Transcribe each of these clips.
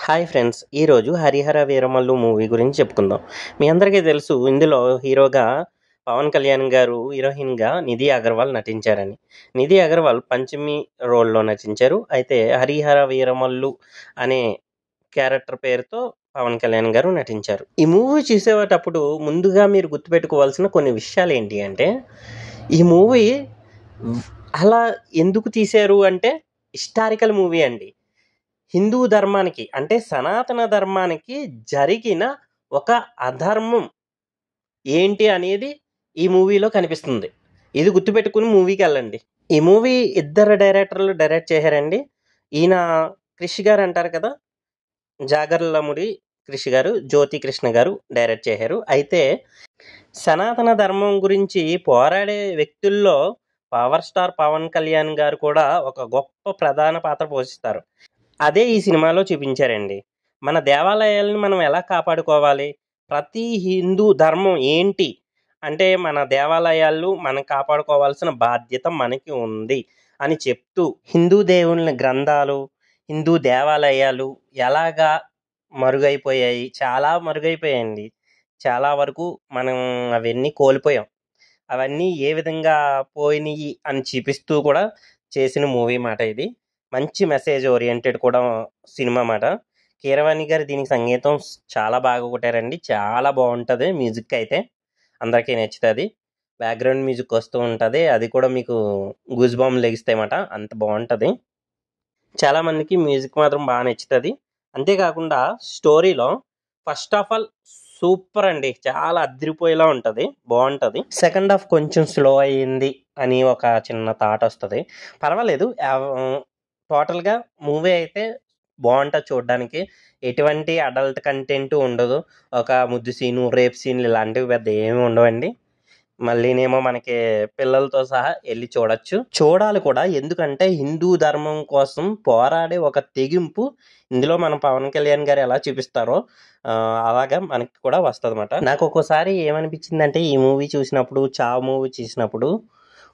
Hi friends, ఈరోజు Harihara Veeramallu movie గురించి చెప్పుకుందాం. మీ అందరికీ తెలుసు, ఇందులో హీరోగా పవన్ కళ్యాణ్ గారు, హీరోయిన్గా నిధి అగర్వాల్ నటించారని. నిధి అగర్వాల్ పంచమి రోల్లో నటించారు. అయితే హరిహర వీరమల్లు అనే క్యారెక్టర్ పేరుతో పవన్ కళ్యాణ్ గారు నటించారు. ఈ మూవీ చూసేటప్పుడు ముందుగా మీరు గుర్తుపెట్టుకోవాల్సిన కొన్ని విషయాలు ఏంటి అంటే, ఈ మూవీ అలా ఎందుకు తీశారు అంటే, హిస్టారికల్ మూవీ అండి. హిందూ ధర్మానికి అంటే సనాతన ధర్మానికి జరిగిన ఒక అధర్మం ఏంటి అనేది ఈ మూవీలో కనిపిస్తుంది. ఇది గుర్తుపెట్టుకుని మూవీకి వెళ్ళండి. ఈ మూవీ ఇద్దరు డైరెక్టర్లు డైరెక్ట్ చేశారండి. ఈయన క్రిష్ గారు అంటారు కదా, జాగర్లముడి క్రిష్ గారు, జ్యోతి కృష్ణ గారు డైరెక్ట్ చేశారు. అయితే సనాతన ధర్మం గురించి పోరాడే వ్యక్తుల్లో పవర్ స్టార్ పవన్ కళ్యాణ్ గారు కూడా ఒక గొప్ప ప్రధాన పాత్ర పోషిస్తారు. అదే ఈ సినిమాలో చూపించారండి. మన దేవాలయాలను మనం ఎలా కాపాడుకోవాలి, ప్రతి హిందూ ధర్మం ఏంటి అంటే, మన దేవాలయాలు మనం కాపాడుకోవాల్సిన బాధ్యత మనకి ఉంది అని చెప్తూ, హిందూ దేవుళ్ళ గ్రంథాలు, హిందూ దేవాలయాలు ఎలాగా మరుగైపోయాయి, చాలా మరుగైపోయాయండి. చాలా వరకు మనం అవన్నీ కోల్పోయాం. అవన్నీ ఏ విధంగా పోయినాయి అని చూపిస్తూ కూడా చేసిన మూవీ మాట ఇది. మంచి మెసేజ్ ఓరియంటెడ్ కూడా సినిమా మాట. కీరవాణి గారు దీనికి సంగీతం చాలా బాగా కొట్టారండి. చాలా బాగుంటుంది. మ్యూజిక్ అయితే అందరికీ నచ్చుతుంది. బ్యాక్గ్రౌండ్ మ్యూజిక్ వస్తూ ఉంటుంది, అది కూడా మీకు గూస్ బాంబ్ లెగిస్తాయి అన్నమాట. అంత బాగుంటుంది. చాలామందికి మ్యూజిక్ మాత్రం బాగా నచ్చుతుంది. అంతేకాకుండా స్టోరీలో ఫస్ట్ ఆఫ్ ఆల్ సూపర్ అండి, చాలా అదిరిపోయేలా ఉంటుంది, బాగుంటుంది. సెకండ్ హాఫ్ కొంచెం స్లో అయ్యింది అని ఒక చిన్న థాట్ వస్తుంది. పర్వాలేదు, టోటల్గా మూవీ అయితే బాగుంటుంది చూడడానికి. ఎటువంటి అడల్ట్ కంటెంట్ ఉండదు. ఒక ముద్దు సీను, రేప్ సీన్లు ఇలాంటివి పెద్ద ఏమి ఉండవండి. మళ్ళీనేమో మనకి పిల్లలతో సహా వెళ్ళి చూడాలి కూడా. ఎందుకంటే హిందూ ధర్మం కోసం పోరాడే ఒక తెగింపు ఇందులో మన పవన్ కళ్యాణ్ గారు ఎలా చూపిస్తారో అలాగా మనకి కూడా వస్తుంది అన్నమాట. నాకు ఒక్కోసారి ఏమనిపించిందంటే, ఈ మూవీ చూసినప్పుడు, చావ్ మూవీ చూసినప్పుడు,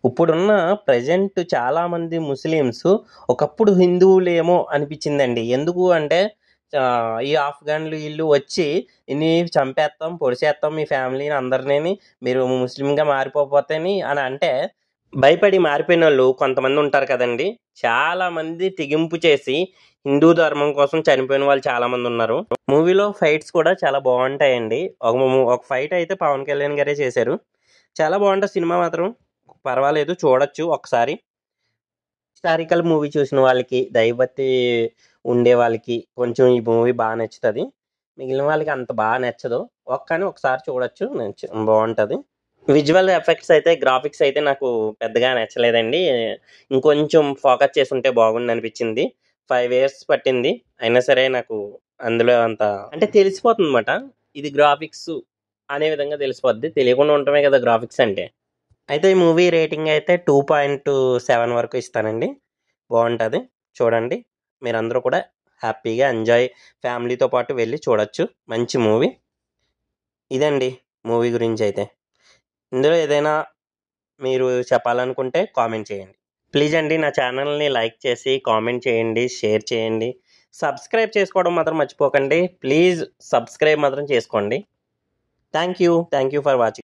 ఇప్పుడున్న ప్రజెంట్ చాలామంది ముస్లిమ్స్ ఒకప్పుడు హిందువులేమో అనిపించిందండి. ఎందుకు అంటే, ఈ ఆఫ్ఘన్లు వీళ్ళు వచ్చి ఇన్ని చంపేస్తాం, పొడిచేస్తాం మీ ఫ్యామిలీని అందరినీ, మీరు ముస్లింగా మారిపోతేని అని అంటే భయపడి మారిపోయిన వాళ్ళు కొంతమంది ఉంటారు కదండి. చాలామంది తెగింపు చేసి హిందూ ధర్మం కోసం చనిపోయిన వాళ్ళు చాలామంది ఉన్నారు. మూవీలో ఫైట్స్ కూడా చాలా బాగుంటాయండి. ఒక ఫైట్ అయితే పవన్ కళ్యాణ్ గారే చేశారు. చాలా బాగుంటుంది సినిమా మాత్రం. పర్వాలేదు, చూడొచ్చు ఒకసారి. హిస్టారికల్ మూవీ చూసిన వాళ్ళకి, దైవభక్తి ఉండే వాళ్ళకి కొంచెం ఈ మూవీ బాగా నచ్చుతుంది. మిగిలిన వాళ్ళకి అంత బాగా నచ్చదు. కానీ ఒకసారి చూడొచ్చు, బాగుంటుంది. విజువల్ ఎఫెక్ట్స్ అయితే, గ్రాఫిక్స్ అయితే నాకు పెద్దగా నచ్చలేదండి. ఇంకొంచెం ఫోకస్ చేసి ఉంటే బాగుండి అనిపించింది. 5 years పట్టింది, అయినా సరే నాకు అందులో అంత అంటే తెలిసిపోతుంది అన్నమాట. ఇది గ్రాఫిక్స్ అనే విధంగా తెలిసిపోద్ది. తెలియకుండా ఉండటమే కదా గ్రాఫిక్స్ అంటే. అయితే ఈ మూవీ రేటింగ్ అయితే 2.7 వరకు ఇస్తానండి. బాగుంటుంది, చూడండి. మీరందరూ కూడా హ్యాపీగా ఎంజాయ్ ఫ్యామిలీతో పాటు వెళ్ళి చూడొచ్చు. మంచి మూవీ ఇదండి. మూవీ గురించి అయితే ఇందులో ఏదైనా మీరు చెప్పాలనుకుంటే కామెంట్ చేయండి. ప్లీజ్ అండి, నా ఛానల్ని లైక్ చేసి కామెంట్ చేయండి, షేర్ చేయండి. సబ్స్క్రైబ్ చేసుకోవడం మాత్రం మర్చిపోకండి. ప్లీజ్ సబ్స్క్రైబ్ మాత్రం చేసుకోండి. Thank you for watching.